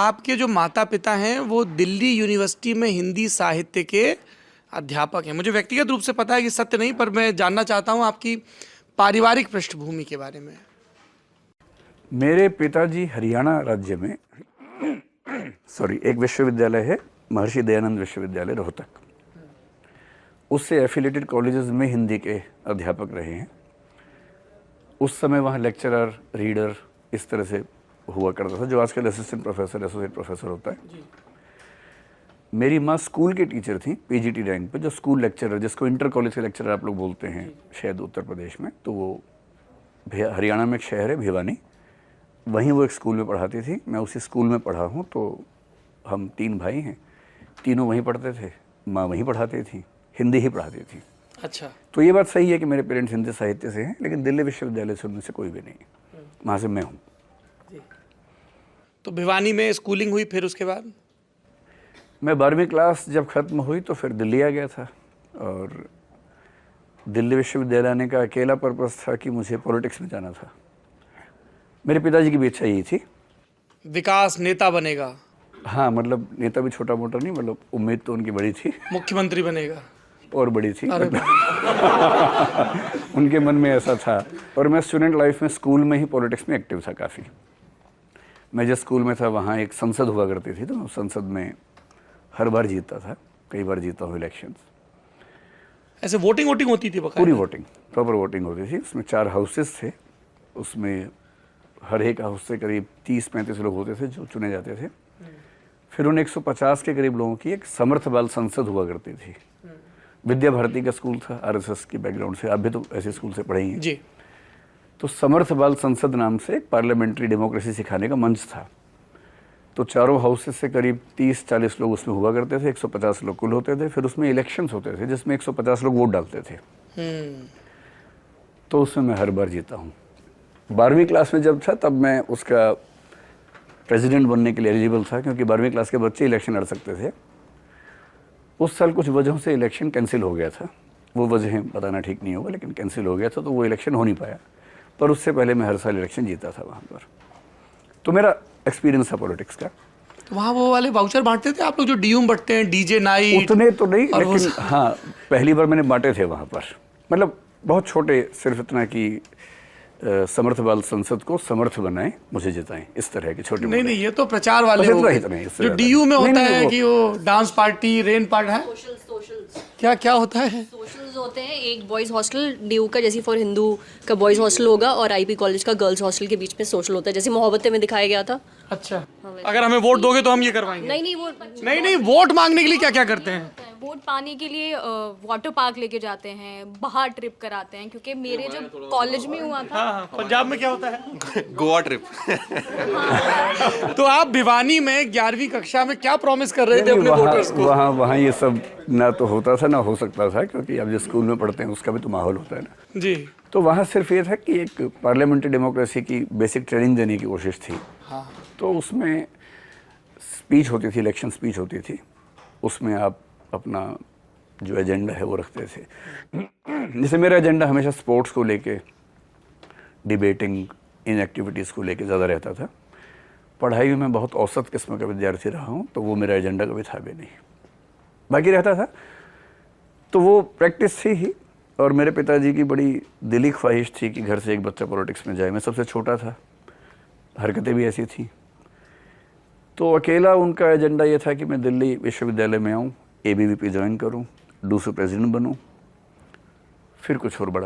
आपके जो माता पिता हैं वो दिल्ली यूनिवर्सिटी में हिंदी साहित्य के अध्यापक हैं। मुझे व्यक्तिगत रूप से पता है कि सत्य नहीं, पर मैं जानना चाहता हूं आपकी पारिवारिक पृष्ठभूमि के बारे में। मेरे पिताजी हरियाणा राज्य में एक विश्वविद्यालय है, महर्षि दयानंद विश्वविद्यालय रोहतक, उससे एफिलेटेड कॉलेजेस में हिंदी के अध्यापक रहे हैं। उस समय वहाँ लेक्चरर, रीडर इस तरह से हुआ करता था, जो आजकल असिस्टेंट प्रोफेसर, एसोसिएट प्रोफेसर होता है। मेरी माँ स्कूल के टीचर थी, पीजीटी रैंक पे, जो स्कूल लेक्चरर, जिसको इंटर कॉलेज के लेक्चरर आप लोग बोलते हैं शायद उत्तर प्रदेश में, तो वो हरियाणा में एक शहर है भिवानी, वहीं वो एक स्कूल में पढ़ाती थी। मैं उसी स्कूल में पढ़ा हूँ। तो हम 3 भाई हैं, तीनों वहीं पढ़ते थे, माँ वहीं पढ़ाती थी, हिंदी ही पढ़ाती थी। अच्छा, तो ये बात सही है कि मेरे पेरेंट्स हिंदी साहित्य से हैं, लेकिन दिल्ली विश्वविद्यालय से उनमें से कोई भी नहीं है, वहाँ से मैं हूँ। तो भिवानी में स्कूलिंग हुई, फिर उसके बाद मैं 12वीं क्लास जब ख़त्म हुई तो फिर दिल्ली आ गया था, और दिल्ली विश्वविद्यालय आने का अकेला पर्पस था कि मुझे पॉलिटिक्स में जाना था। मेरे पिताजी की भी इच्छा यही थी। विकास नेता बनेगा? हाँ, मतलब नेता भी छोटा मोटा नहीं, मतलब उम्मीद तो उनकी बड़ी थी। मुख्यमंत्री बनेगा? और बड़ी थी। उनके मन में ऐसा था। और मैं स्टूडेंट लाइफ में स्कूल में ही पॉलिटिक्स में एक्टिव था काफ़ी। मैं जिस स्कूल में था वहाँ एक संसद हुआ करती थी, तो संसद में हर बार जीतता था, कई बार जीता हूँ इलेक्शंस। ऐसे वोटिंग होती थी? पूरी वोटिंग, प्रॉपर वोटिंग होती थी। उसमें 4 हाउसेस थे, उसमें हर एक हाउस से करीब 30-35 लोग होते थे जो चुने जाते थे। फिर उन 150 के करीब लोगों की एक समर्थ बाल संसद हुआ करती थी। विद्या भारती का स्कूल था, आरएसएस की बैकग्राउंड से, आप भी तो ऐसे स्कूल से पढ़े ही हैं जी। तो समर्थ बाल संसद नाम से एक पार्लियामेंट्री डेमोक्रेसी सिखाने का मंच था। तो चारों हाउसेस से करीब 30-40 लोग उसमें हुआ करते थे, 150 लोग कुल होते थे। फिर उसमें इलेक्शंस होते थे जिसमें 150 लोग वोट डालते थे। तो उसमें मैं हर बार जीता हूँ। 12वीं क्लास में जब था तब मैं उसका प्रेसिडेंट बनने के लिए एलिजिबल था, क्योंकि 12वीं क्लास के बच्चे इलेक्शन लड़ सकते थे। उस साल कुछ वजहों से इलेक्शन कैंसिल हो गया था, वो वजहें बताना ठीक नहीं होगा, लेकिन कैंसिल हो गया था, तो वो इलेक्शन हो नहीं पाया। पर उससे पहले मैं हर साल इलेक्शन जीता था वहाँ पर। तो मेरा एक्सपीरियंस था पॉलिटिक्स का। वहाँ वो वाले वाउचर बांटते थे आप लोग जो डीयूम बंटते हैं, डीजे नाइट? उतने तो नहीं, लेकिन हाँ, पहली बार मैंने बांटे थे वहाँ पर। मतलब बहुत छोटे, सिर्फ इतना कि समर्थ बाल संसद को समर्थ बनाएं, मुझे जिताएं, इस तरह के छोटे। नहीं, ये तो प्रचार वाले हो गए। जो डीयू में होता है कि वो डांस पार्टी, रेन पार्टी है, क्या होता है? सोशल्स होते हैं। एक बॉयज हॉस्टल डीयू का, जैसे फॉर हिंदू का बॉयज हॉस्टल होगा, और आईपी कॉलेज का गर्ल्स हॉस्टल के बीच में सोशल होता है, जैसे मोहब्बतें में दिखाया गया था। अच्छा, अगर हमें वोट दोगे तो हम ये करवाएंगे? नहीं, वो नहीं, वोट मांगने के लिए क्या करते हैं? वोट पाने के लिए वाटर पार्क लेके जाते हैं, बाहर ट्रिप कराते हैं, क्योंकि मेरे जब कॉलेज में हुआ था। हाँ, पंजाब में क्या होता है? गोवा ट्रिप। तो आप भिवानी में 11वीं कक्षा में क्या प्रॉमिस कर रहे थे अपने वोटर्स को? वहाँ ये सब ना तो होता था ना हो सकता था, क्योंकि अब जिस स्कूल में पढ़ते हैं उसका भी तो माहौल होता है ना जी। तो वहाँ सिर्फ ये था कि एक पार्लियामेंट्री डेमोक्रेसी की बेसिक ट्रेनिंग देने की कोशिश थी। हाँ। तो उसमें स्पीच होती थी, इलेक्शन स्पीच होती थी, उसमें आप अपना जो एजेंडा है वो रखते थे। जैसे मेरा एजेंडा हमेशा स्पोर्ट्स को लेके, डिबेटिंग, इन एक्टिविटीज़ को लेके ज़्यादा रहता था। पढ़ाई में मैं बहुत औसत किस्म का विद्यार्थी रहा हूँ, तो वो मेरा एजेंडा कभी था भी नहीं, बाकी रहता था। तो वो प्रैक्टिस थी ही। और मेरे पिताजी की बड़ी दिली ख्वाहिश थी कि घर से एक बच्चा पॉलिटिक्स में जाए। मैं सबसे छोटा था, हरकतें भी ऐसी थी। तो अकेला उनका एजेंडा ये था कि मैं दिल्ली विश्वविद्यालय में आऊँ, एबीवीपी ज्वाइन करूँ, दूसरे प्रेसिडेंट बनूँ, फिर कुछ और बड़ा